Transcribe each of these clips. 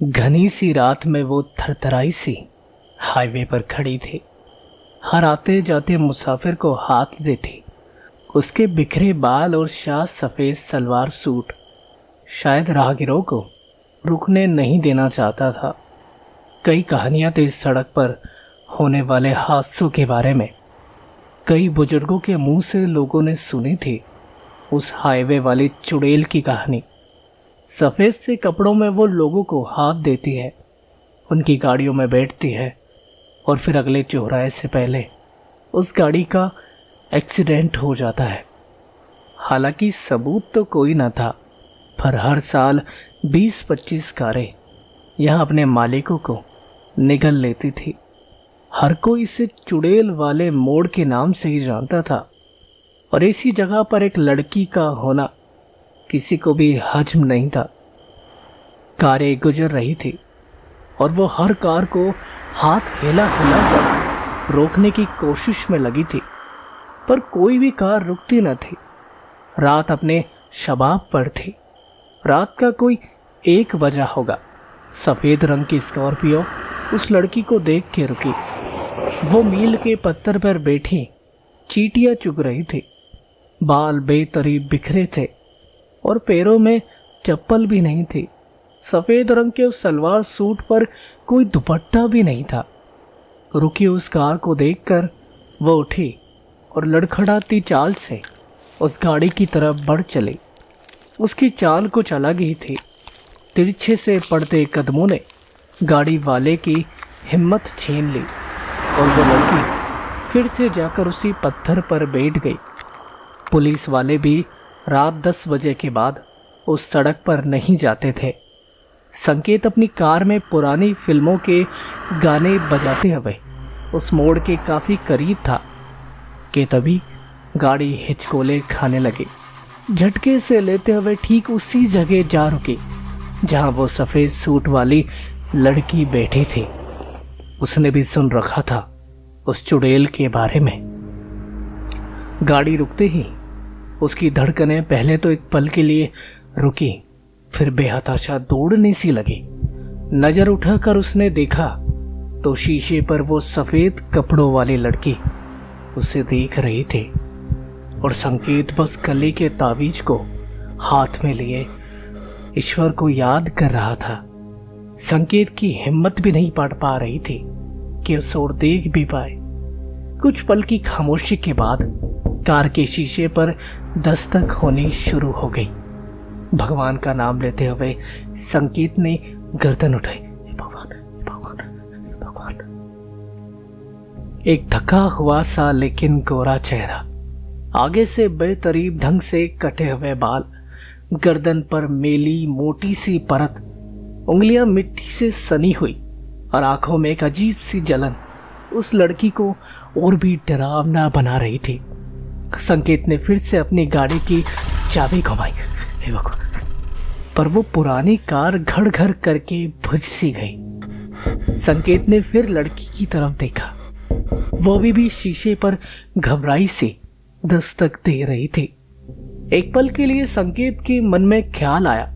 घनी सी रात में वो थरथराई सी हाईवे पर खड़ी थी। हर आते जाते मुसाफिर को हाथ देती। उसके बिखरे बाल और शाह सफ़ेद सलवार सूट शायद राहगीरों को रुकने नहीं देना चाहता था। कई कहानियाँ थी इस सड़क पर होने वाले हादसों के बारे में। कई बुजुर्गों के मुंह से लोगों ने सुनी थी उस हाईवे वाली चुड़ैल की कहानी। सफ़ेद से कपड़ों में वो लोगों को हाथ देती है, उनकी गाड़ियों में बैठती है और फिर अगले चौराहे से पहले उस गाड़ी का एक्सीडेंट हो जाता है। हालांकि सबूत तो कोई न था, पर हर साल 20-25 कारें यहाँ अपने मालिकों को निगल लेती थी। हर कोई इसे चुड़ैल वाले मोड़ के नाम से ही जानता था और इसी जगह पर एक लड़की का होना किसी को भी हजम नहीं था। कारें गुजर रही थी और वो हर कार को हाथ हिला कर रोकने की कोशिश में लगी थी, पर कोई भी कार रुकती न थी। रात अपने शबाब पर थी। रात का कोई 1 बजा होगा। सफ़ेद रंग की स्कॉर्पियो उस लड़की को देख के रुकी। वो मील के पत्थर पर बैठी चींटियां चुग रही थी। बाल बेतरीब बिखरे थे और पैरों में चप्पल भी नहीं थी। सफ़ेद रंग के उस सलवार सूट पर कोई दुपट्टा भी नहीं था। रुकी उस कार को देखकर वो उठी और लड़खड़ाती चाल से उस गाड़ी की तरफ बढ़ चली। उसकी चाल कुछ अलग ही थी। तिरछे से पड़ते कदमों ने गाड़ी वाले की हिम्मत छीन ली और वो लड़की फिर से जाकर उसी पत्थर पर बैठ गई। पुलिस वाले भी रात 10 बजे के बाद उस सड़क पर नहीं जाते थे। संकेत अपनी कार में पुरानी फिल्मों के गाने बजाते हुए उस मोड़ के काफ़ी करीब था कि तभी गाड़ी हिचकोले खाने लगी। झटके से लेते हुए ठीक उसी जगह जा रुकी जहां वो सफ़ेद सूट वाली लड़की बैठी थी। उसने भी सुन रखा था उस चुड़ैल के बारे में। गाड़ी रुकते ही उसकी धड़कनें पहले तो एक पल के लिए रुकी, फिर बेहताशा दौड़ने सी लगी। नजर उठाकर उसने देखा तो शीशे पर वो सफ़ेद कपड़ों वाली लड़की उसे देख रही थी और संकेत बस गले के तावीज को हाथ में लिए ईश्वर को याद कर रहा था। संकेत की हिम्मत भी नहीं पड़ पा रही थी कि उस ओर देख भी पाए। कुछ पल की खामोशी के बाद कार के शीशे पर दस्तक होनी शुरू हो गई। भगवान का नाम लेते हुए संकेत ने गर्दन उठाई। भगवान भगवान भगवान। एक थका हुआ सा लेकिन गोरा चेहरा, आगे से बेतरीब ढंग से कटे हुए बाल, गर्दन पर मेली मोटी सी परत, उंगलियां मिट्टी से सनी हुई और आंखों में एक अजीब सी जलन उस लड़की को और भी डरावना बना रही थी। संकेत ने फिर से अपनी गाड़ी की चाबी घुमाई, पर वो पुरानी कार घड़ घड़ करके बुझ सी गई। संकेत ने फिर लड़की की तरफ देखा। वो भी शीशे पर घबराई सी दस्तक दे रही थी। एक पल के लिए संकेत के मन में ख्याल आया,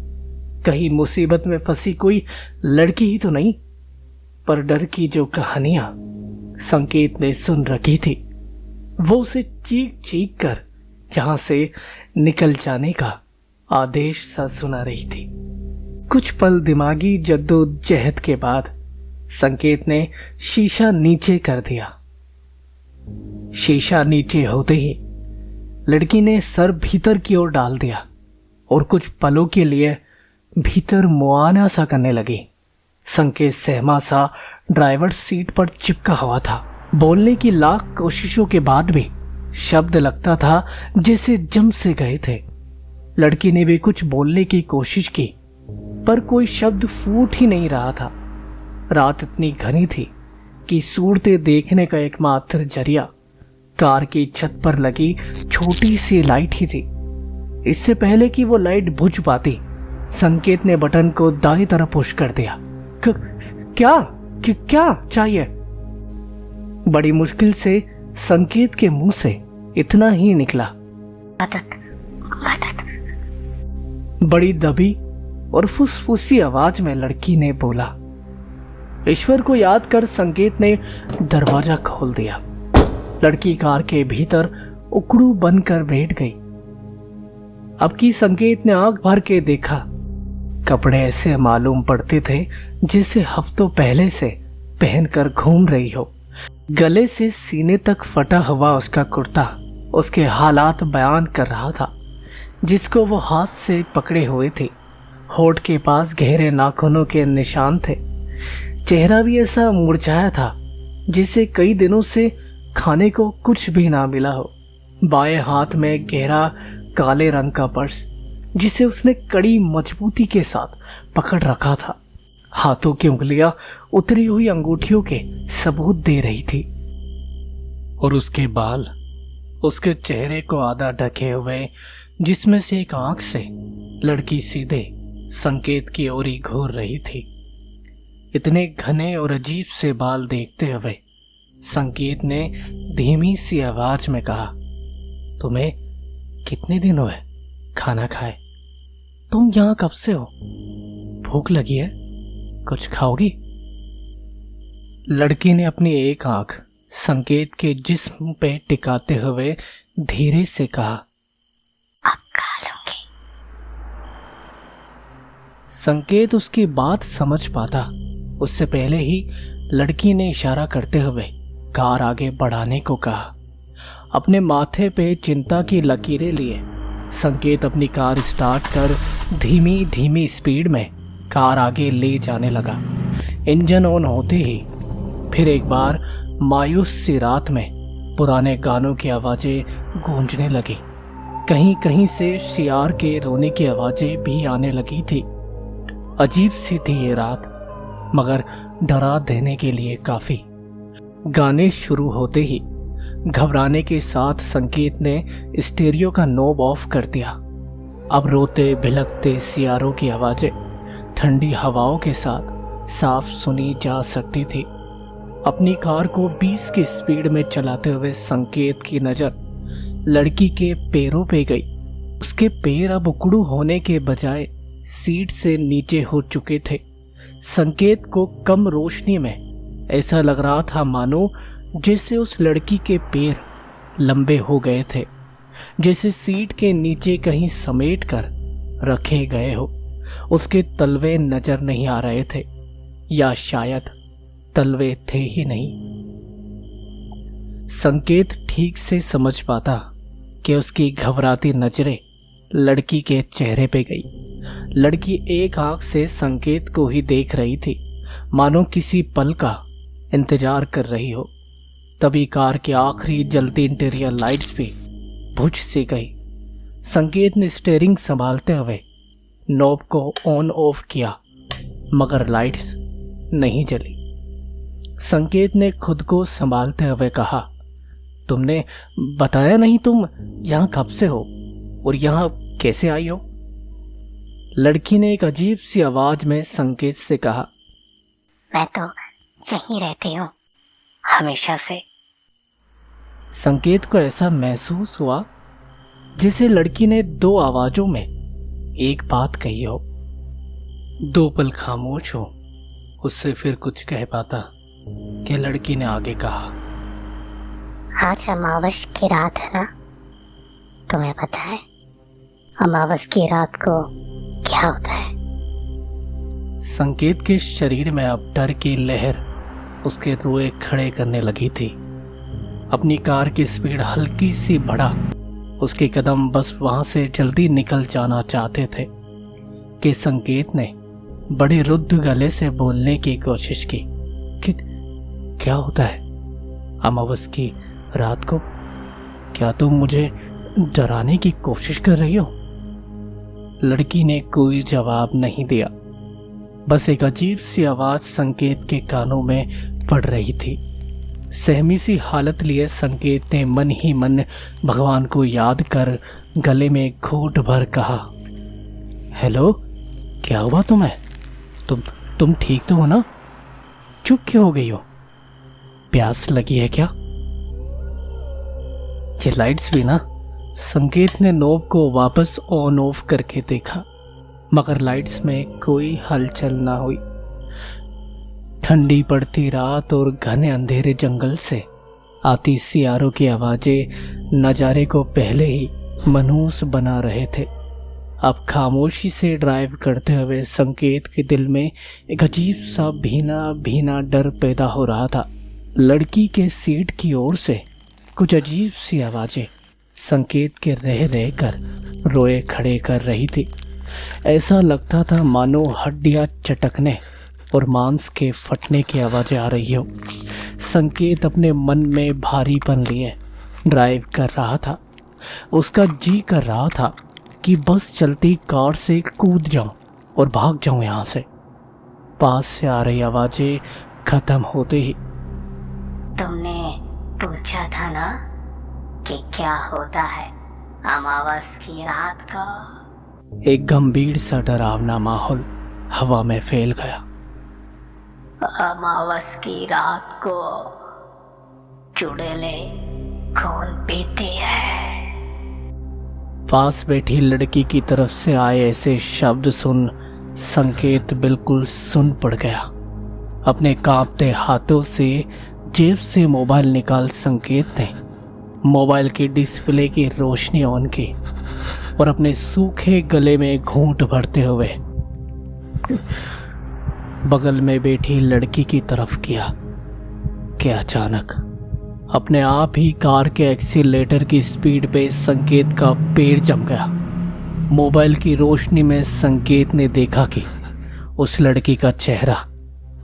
कहीं मुसीबत में फंसी कोई लड़की ही तो नहीं। पर डर की जो कहानियां संकेत ने सुन रखी थी, वो उसे चीख चीख कर यहां से निकल जाने का आदेश सा सुना रही थी। कुछ पल दिमागी जद्दोजहद के बाद संकेत ने शीशा नीचे कर दिया। शीशा नीचे होते ही लड़की ने सर भीतर की ओर डाल दिया और कुछ पलों के लिए भीतर मुआना सा करने लगी। संकेत सहमा सा ड्राइवर सीट पर चिपका हुआ था। बोलने की लाख कोशिशों के बाद भी शब्द लगता था जैसे जम से गए थे। लड़की ने भी कुछ बोलने की कोशिश की, पर कोई शब्द फूट ही नहीं रहा था। रात इतनी घनी थी कि सूरतें देखने का एकमात्र जरिया कार की छत पर लगी छोटी सी लाइट ही थी। इससे पहले कि वो लाइट बुझ पाती, संकेत ने बटन को दाईं तरफ पुश कर दिया। क्या चाहिए? बड़ी मुश्किल से संकेत के मुंह से इतना ही निकला। मदद। बड़ी दबी और फुसफुसी आवाज में लड़की ने बोला। ईश्वर को याद कर संकेत ने दरवाजा खोल दिया। लड़की कार के भीतर उकड़ू बनकर बैठ गई। अब की संकेत ने आंख भर के देखा। कपड़े ऐसे मालूम पड़ते थे जैसे हफ्तों पहले से पहनकर घूम रही हो। गले से सीने तक फटा हुआ उसका कुर्ता उसके हालात बयान कर रहा था, जिसको वो हाथ से पकड़े हुए थे। होठ के पास गहरे नाखूनों के निशान थे। चेहरा भी ऐसा मुरझाया था जिसे कई दिनों से खाने को कुछ भी ना मिला हो। बाएं हाथ में गहरा काले रंग का पर्स, जिसे उसने कड़ी मजबूती के साथ पकड़ रखा था। हाथों की उंगलियां उतरी हुई अंगूठियों के सबूत दे रही थी, और उसके बाल उसके चेहरे को आधा ढके हुए, जिसमें से एक आंख से लड़की सीधे संकेत की ओर ही घूर रही थी। इतने घने और अजीब से बाल देखते हुए संकेत ने धीमी सी आवाज में कहा, तुम्हें कितने दिन हुए खाना खाए? तुम यहां कब से हो? भूख लगी है? कुछ खाओगी? लड़की ने अपनी एक आंख संकेत के जिस्म पे टिकाते हुए धीरे से कहा, अब खा लूंगी। संकेत उसकी बात समझ पाता उससे पहले ही लड़की ने इशारा करते हुए कार आगे बढ़ाने को कहा। अपने माथे पे चिंता की लकीरें लिए संकेत अपनी कार स्टार्ट कर धीमी धीमी स्पीड में कार आगे ले जाने लगा। इंजन ऑन होते ही फिर एक बार मायूस सी रात में पुराने गानों की आवाजें गूंजने लगी। कहीं कहीं से शियार के रोने की आवाजें भी आने लगी थी। अजीब सी थी ये रात, मगर डरा देने के लिए काफी। गाने शुरू होते ही घबराने के साथ संकेत ने स्टीरियो का नॉब ऑफ कर दिया। अब रोते भिलकते सियारों की आवाजें ठंडी हवाओं के साथ साफ सुनी जा सकती थी। अपनी कार को 20 की स्पीड में चलाते हुए संकेत की नजर लड़की के पैरों पे गई। उसके पैर अब उकड़ू होने के बजाय सीट से नीचे हो चुके थे। संकेत को कम रोशनी में ऐसा लग रहा था मानो जैसे उस लड़की के पैर लंबे हो गए थे, जैसे सीट के नीचे कहीं समेट कर रखे गए हो। उसके तलवे नजर नहीं आ रहे थे, या शायद तलवे थे ही नहीं। संकेत ठीक से समझ पाता कि उसकी घबराती नजरें लड़की के चेहरे पे गई। लड़की एक आंख से संकेत को ही देख रही थी, मानो किसी पल का इंतजार कर रही हो। तभी कार की आखिरी जलती इंटीरियर लाइट्स भी बुझ सी गई। संकेत ने स्टीयरिंग संभालते हुए नॉब को ऑन ऑफ किया, मगर लाइट्स नहीं जली। संकेत ने खुद को संभालते हुए कहा, तुमने बताया नहीं तुम यहाँ कब से हो और यहाँ कैसे आई हो? लड़की ने एक अजीब सी आवाज में संकेत से कहा, मैं तो यहीं रहती हूँ हमेशा से। संकेत को ऐसा महसूस हुआ जैसे लड़की ने दो आवाजों में एक बात कही हो। दो पल खामोश हो, उससे फिर कुछ कह पाता कि लड़की ने आगे कहा, आज अमावस की रात है ना? तुम्हें पता है अमावस की रात को क्या होता है? संकेत के शरीर में अब डर की लहर उसके रोए खड़े करने लगी थी। अपनी कार की स्पीड हल्की सी बढ़ा। उसके कदम बस वहां से जल्दी निकल जाना चाहते थे कि संकेत ने बड़े रुद्ध गले से बोलने की कोशिश की कि क्या होता है अमावस की रात को? क्या तुम मुझे डराने की कोशिश कर रही हो? लड़की ने कोई जवाब नहीं दिया। बस एक अजीब सी आवाज संकेत के कानों में पड़ रही थी। सहमी सी हालत लिए संकेत ने मन ही मन भगवान को याद कर गले में घूंट भर कहा, हेलो, क्या हुआ तुम्हें? तुम ठीक तो हो ना? चुप क्यों हो गई हो? प्यास लगी है क्या? ये लाइट्स भी ना? संकेत ने नॉब को वापस ऑन ऑफ करके देखा, मगर लाइट्स में कोई हलचल ना हुई। ठंडी पड़ती रात और घने अंधेरे जंगल से आती सियारों की आवाजें नज़ारे को पहले ही मनहूस बना रहे थे। अब खामोशी से ड्राइव करते हुए संकेत के दिल में एक अजीब सा भीना भीना डर पैदा हो रहा था। लड़की के सीट की ओर से कुछ अजीब सी आवाजें संकेत के रह रह कर रोए खड़े कर रही थी। ऐसा लगता था मानो हड्डियां चटकने और मांस के फटने की आवाजें आ रही हो। संकेत अपने मन में भारीपन लिए ड्राइव कर रहा था। उसका जी कर रहा था कि बस चलती कार से कूद जाऊं और भाग जाऊं यहाँ से। पास से आ रही आवाजें खत्म होते ही, तुमने पूछा था ना कि क्या होता है अमावस की रात को? एक गंभीर सा डरावना माहौल हवा में फैल गया। अमावस की रात को चुड़ैले खून पीती है। पास बैठी लड़की की तरफ से आए ऐसे शब्द सुन संकेत बिल्कुल सुन पड़ गया। अपने कांपते हाथों से जेब से मोबाइल निकाल संकेत ने मोबाइल की डिस्प्ले की रोशनी ऑन की और अपने सूखे गले में घूंट भरते हुए बगल में बैठी लड़की की तरफ किया कि अचानक अपने आप ही कार के एक्सीलेटर की स्पीड पे संकेत का पैर जम गया। मोबाइल की रोशनी में संकेत ने देखा कि उस लड़की का चेहरा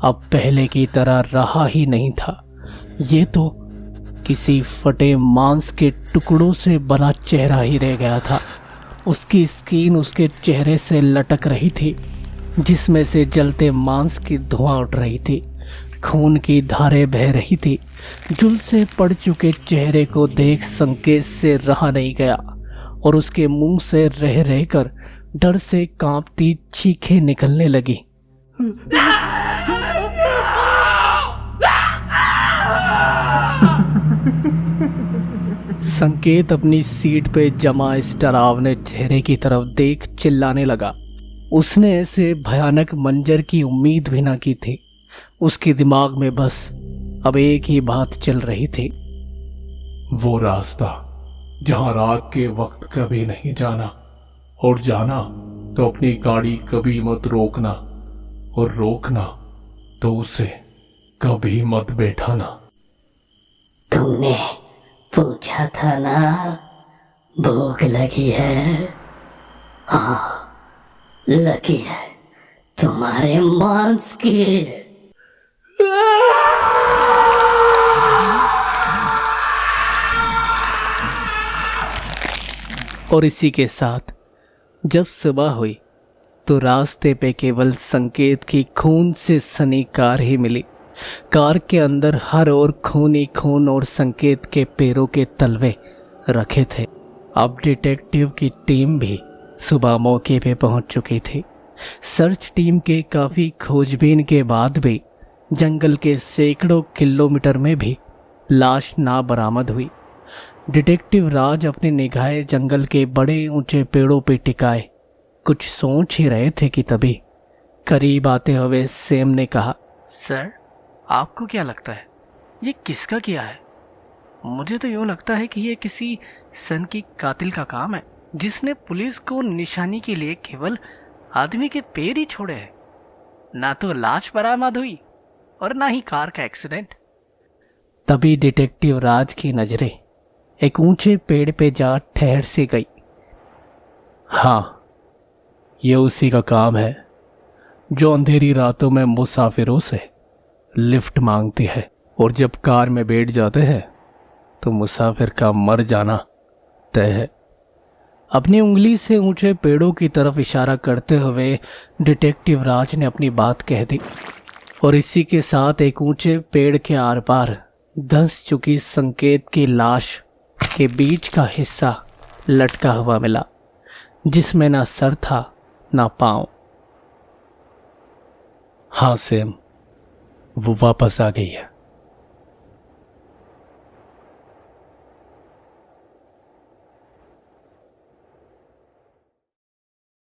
अब पहले की तरह रहा ही नहीं था। ये तो किसी फटे मांस के टुकड़ों से बना चेहरा ही रह गया था। उसकी स्किन उसके चेहरे से लटक रही थी, जिसमें से जलते मांस की धुआं उठ रही थी। खून की धारें बह रही थी। जुल से पड़ चुके चेहरे को देख संकेत से रहा नहीं गया और उसके मुंह से रह रहकर डर से कांपती चीखें निकलने लगी। संकेत अपनी सीट पे जमा इस डरावने चेहरे की तरफ देख चिल्लाने लगा। उसने ऐसे भयानक मंजर की उम्मीद भी न की थी। उसके दिमाग में बस अब एक ही बात चल रही थी, वो रास्ता जहां रात के वक्त कभी नहीं जाना, और जाना तो अपनी गाड़ी कभी मत रोकना, और रोकना तो उसे कभी मत बैठाना। तुमने पूछा था ना भूख लगी है? हाँ, लगी है तुम्हारे मांस की। और इसी के साथ जब सुबह हुई तो रास्ते पे केवल संकेत की खून से सनी कार ही मिली। कार के अंदर हर ओर खून ही खून और संकेत के पैरों के तलवे रखे थे। अब डिटेक्टिव की टीम भी सुबह मौके पे पहुंच चुकी थी। सर्च टीम के काफ़ी खोजबीन के बाद भी जंगल के सैकड़ों किलोमीटर में भी लाश ना बरामद हुई। डिटेक्टिव राज अपनी निगाहें जंगल के बड़े ऊंचे पेड़ों पे टिकाए कुछ सोच ही रहे थे कि तभी करीब आते हुए सैम ने कहा, सर आपको क्या लगता है ये किसका किया है? मुझे तो यूँ लगता है कि ये किसी सन की कातिल का काम है, जिसने पुलिस को निशानी के लिए केवल आदमी के पैर ही छोड़े हैं। ना तो लाश बरामद हुई और ना ही कार का एक्सीडेंट। तभी डिटेक्टिव राज की नजरें एक ऊंचे पेड़ पे जा ठहर सी गई। हाँ, ये उसी का काम है जो अंधेरी रातों में मुसाफिरों से लिफ्ट मांगती है, और जब कार में बैठ जाते हैं तो मुसाफिर का मर जाना तय है। अपनी उंगली से ऊंचे पेड़ों की तरफ इशारा करते हुए डिटेक्टिव राज ने अपनी बात कह दी, और इसी के साथ एक ऊंचे पेड़ के आर पार धंस चुकी संकेत की लाश के बीच का हिस्सा लटका हुआ मिला, जिसमें ना सर था ना पांव। हाँ सैम, वो वापस आ गई है।